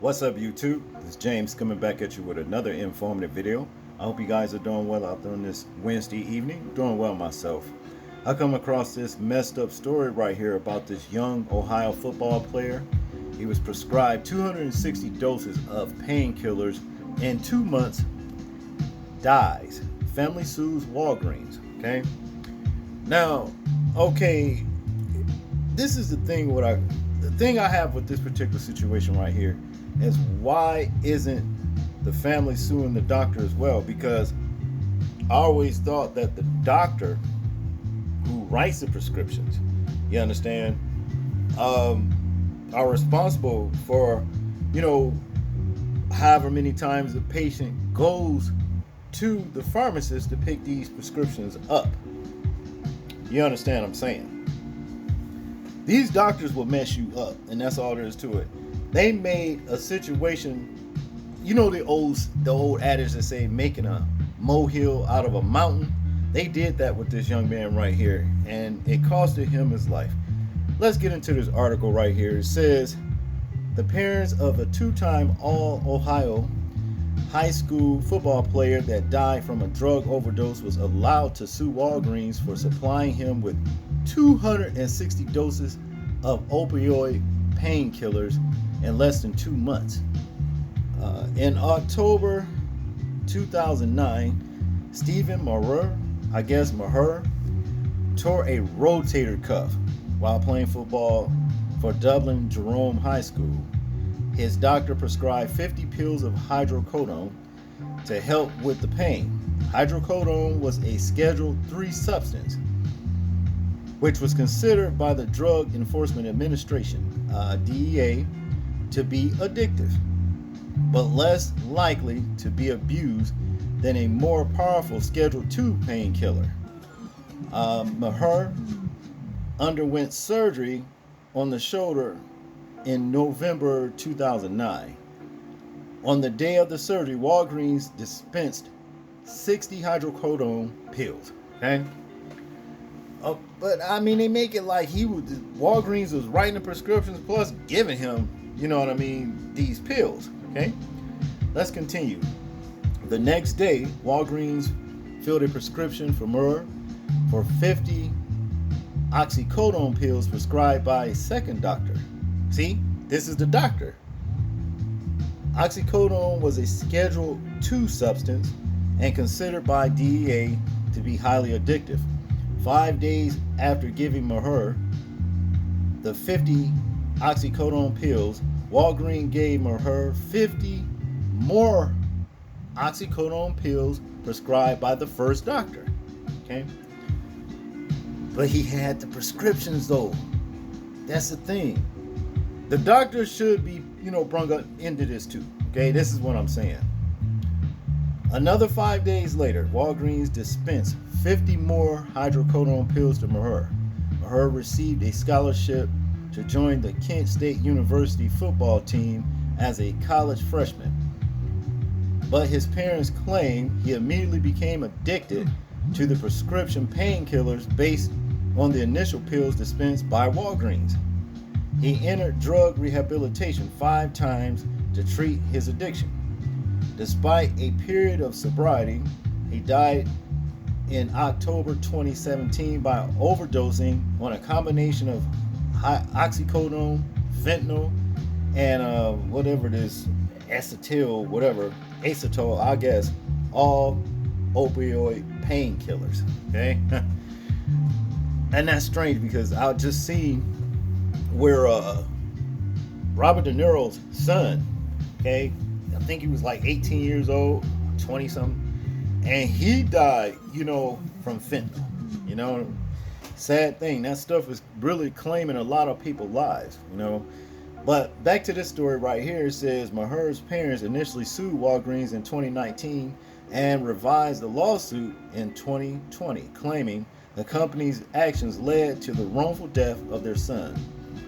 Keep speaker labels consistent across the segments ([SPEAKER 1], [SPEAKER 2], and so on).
[SPEAKER 1] What's up, YouTube? This is James coming back at you with another informative video. I hope you guys are doing well out there on this Wednesday evening. Doing well myself. I come across this messed up story right here about this young Ohio football player. He was prescribed 260 doses of painkillers in 2 months, dies. Family sues Walgreens. Okay. Now, okay, this is the thing. The thing I have with this particular situation right here is why isn't the family suing the doctor as well? Because I always thought that the doctor who writes the prescriptions, you understand, are responsible for, however many times the patient goes to the pharmacist to pick these prescriptions up. You understand what I'm saying? These doctors will mess you up, and that's all there is to it. They made a situation, the old adage that say making a molehill out of a mountain. They did that with this young man right here, and it costed him his life. Let's get into this article right here. It says, the parents of a two-time All-Ohio high school football player that died from a drug overdose was allowed to sue Walgreens for supplying him with 260 doses of opioid painkillers in less than 2 months. In October 2009, Stephen Maher tore a rotator cuff while playing football for Dublin Jerome High School. His doctor prescribed 50 pills of hydrocodone to help with the pain. Hydrocodone was a Schedule III substance, which was considered by the Drug Enforcement Administration, DEA, to be addictive, but less likely to be abused than a more powerful Schedule II painkiller. Maher underwent surgery on the shoulder in November 2009. On the day of the surgery, Walgreens dispensed 60 hydrocodone pills. Okay? But I mean, they make it like Walgreens was writing the prescriptions plus giving him, these pills. Okay? Let's continue. The next day, Walgreens filled a prescription for Maher for 50 oxycodone pills prescribed by a second doctor. See, this is the doctor. Oxycodone was a Schedule II substance and considered by DEA to be highly addictive. 5 days after giving Maher the 50 oxycodone pills, Walgreens gave Maher 50 more oxycodone pills prescribed by the first doctor. Okay? But he had the prescriptions though. That's the thing. The doctor should be, brought up into this too. Okay, this is what I'm saying. Another 5 days later, Walgreens dispensed 50 more hydrocodone pills to Maher. Maher received a scholarship to join the Kent State University football team as a college freshman. But his parents claim he immediately became addicted to the prescription painkillers based on the initial pills dispensed by Walgreens. He entered drug rehabilitation 5 times to treat his addiction. Despite a period of sobriety, he died in October 2017 by overdosing on a combination of oxycodone, fentanyl, and whatever it is, acetol, I guess, all opioid painkillers. Okay? And that's strange because I just seen where Robert De Niro's son, okay, I think he was like 18 years old, 20 something, and he died, from fentanyl. Sad thing. That stuff is really claiming a lot of people's lives, But back to this story right here. It says Maher's parents initially sued Walgreens in 2019 and revised the lawsuit in 2020, claiming the company's actions led to the wrongful death of their son.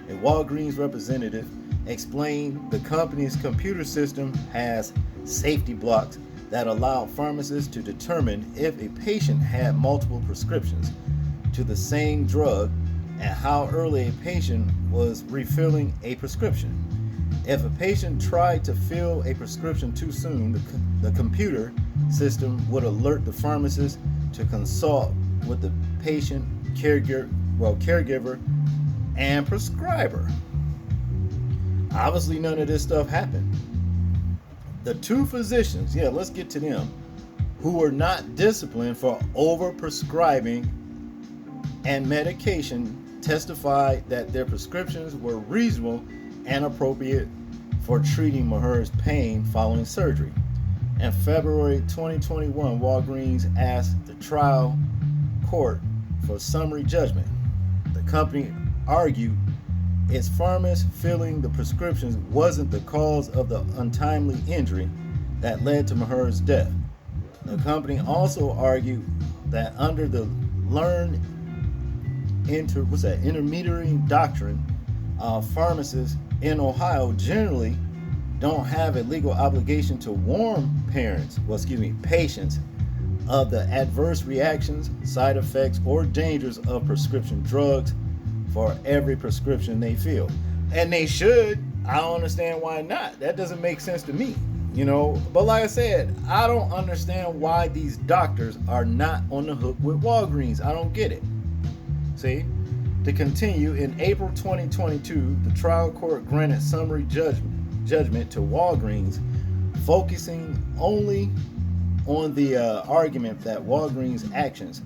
[SPEAKER 1] A Walgreens representative explained the company's computer system has safety blocks that allow pharmacists to determine if a patient had multiple prescriptions to the same drug and how early a patient was refilling a prescription. If a patient tried to fill a prescription too soon, the computer system would alert the pharmacist to consult with the patient, caregiver, and prescriber. Obviously, none of this stuff happened. The two physicians, let's get to them, who were not disciplined for overprescribing and medication testified that their prescriptions were reasonable and appropriate for treating Maher's pain following surgery. In February 2021, Walgreens asked the trial court for summary judgment. The company argued its pharmacist filling the prescriptions wasn't the cause of the untimely injury that led to Maher's death. The company also argued that under the learned intermediary doctrine, pharmacists in Ohio generally don't have a legal obligation to warn patients of the adverse reactions, side effects, or dangers of prescription drugs for every prescription they fill. And they should. I don't understand why not. That doesn't make sense to me, But like I said, I don't understand why these doctors are not on the hook with Walgreens. I don't get it. See? To continue, in April 2022, the trial court granted summary judgment to Walgreens, focusing only on the argument that Walgreens' actions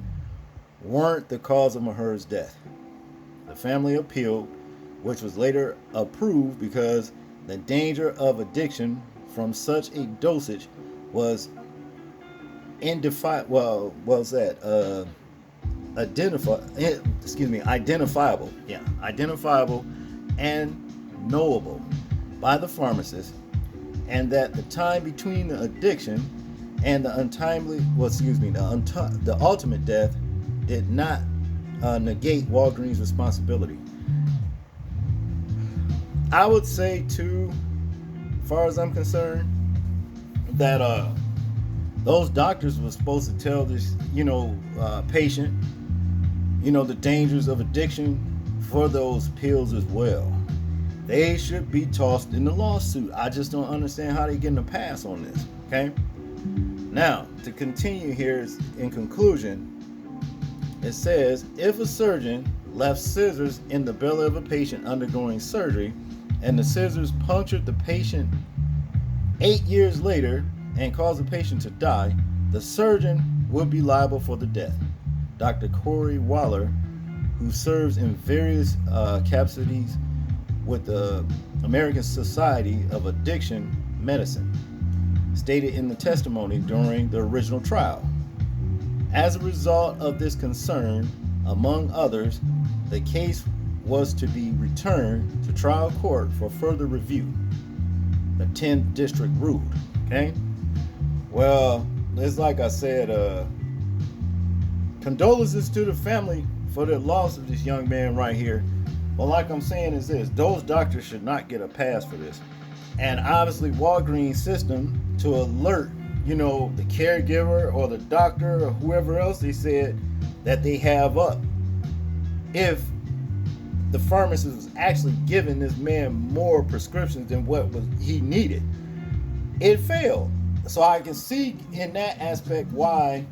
[SPEAKER 1] weren't the cause of Maher's death. The family appealed, which was later approved because the danger of addiction from such a dosage was identifiable. Identifiable and knowable by the pharmacist, and that the time between the addiction and the the ultimate death did not negate Walgreens' responsibility. I would say too, as far as I'm concerned, that those doctors were supposed to tell this, patient, the dangers of addiction for those pills as well. They should be tossed in the lawsuit. I just don't understand how they're getting a pass on this. Okay. Now, to continue here, in conclusion, it says, if a surgeon left scissors in the belly of a patient undergoing surgery, and the scissors punctured the patient 8 years later and caused the patient to die, the surgeon will be liable for the death. Dr. Corey Waller, who serves in various capacities with the American Society of Addiction Medicine, stated in the testimony during the original trial. As a result of this concern, among others, the case was to be returned to trial court for further review. The 10th district ruled. Okay? Well, it's like I said, condolences to the family for the loss of this young man right here. But like I'm saying is this, those doctors should not get a pass for this. And obviously Walgreens system to alert, the caregiver or the doctor or whoever else they said that they have up. If the pharmacist was actually giving this man more prescriptions than what he needed, it failed. So I can see in that aspect why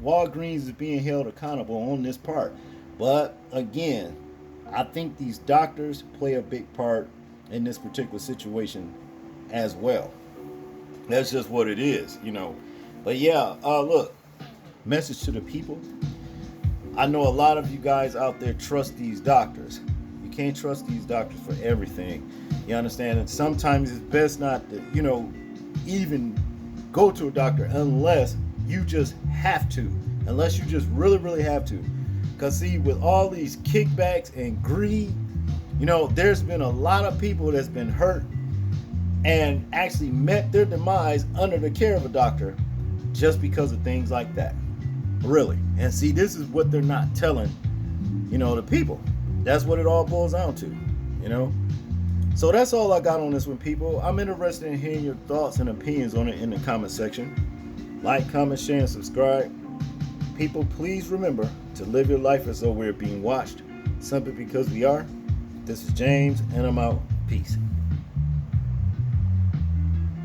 [SPEAKER 1] Walgreens is being held accountable on this part. But again, I think these doctors play a big part in this particular situation as well. That's just what it is, But yeah, look, message to the people. I know a lot of you guys out there trust these doctors. You can't trust these doctors for everything. You understand? And sometimes it's best not to, even go to a doctor unless you just have to. Unless you just really, really have to. Because see, with all these kickbacks and greed, there's been a lot of people that's been hurt and actually met their demise under the care of a doctor just because of things like that. Really. And see, this is what they're not telling, the people. That's what it all boils down to, So that's all I got on this one, people. I'm interested in hearing your thoughts and opinions on it in the comment section. Like, comment, share, and subscribe. People, please remember to live your life as though we're being watched, simply because we are. This is James, and I'm out. Peace.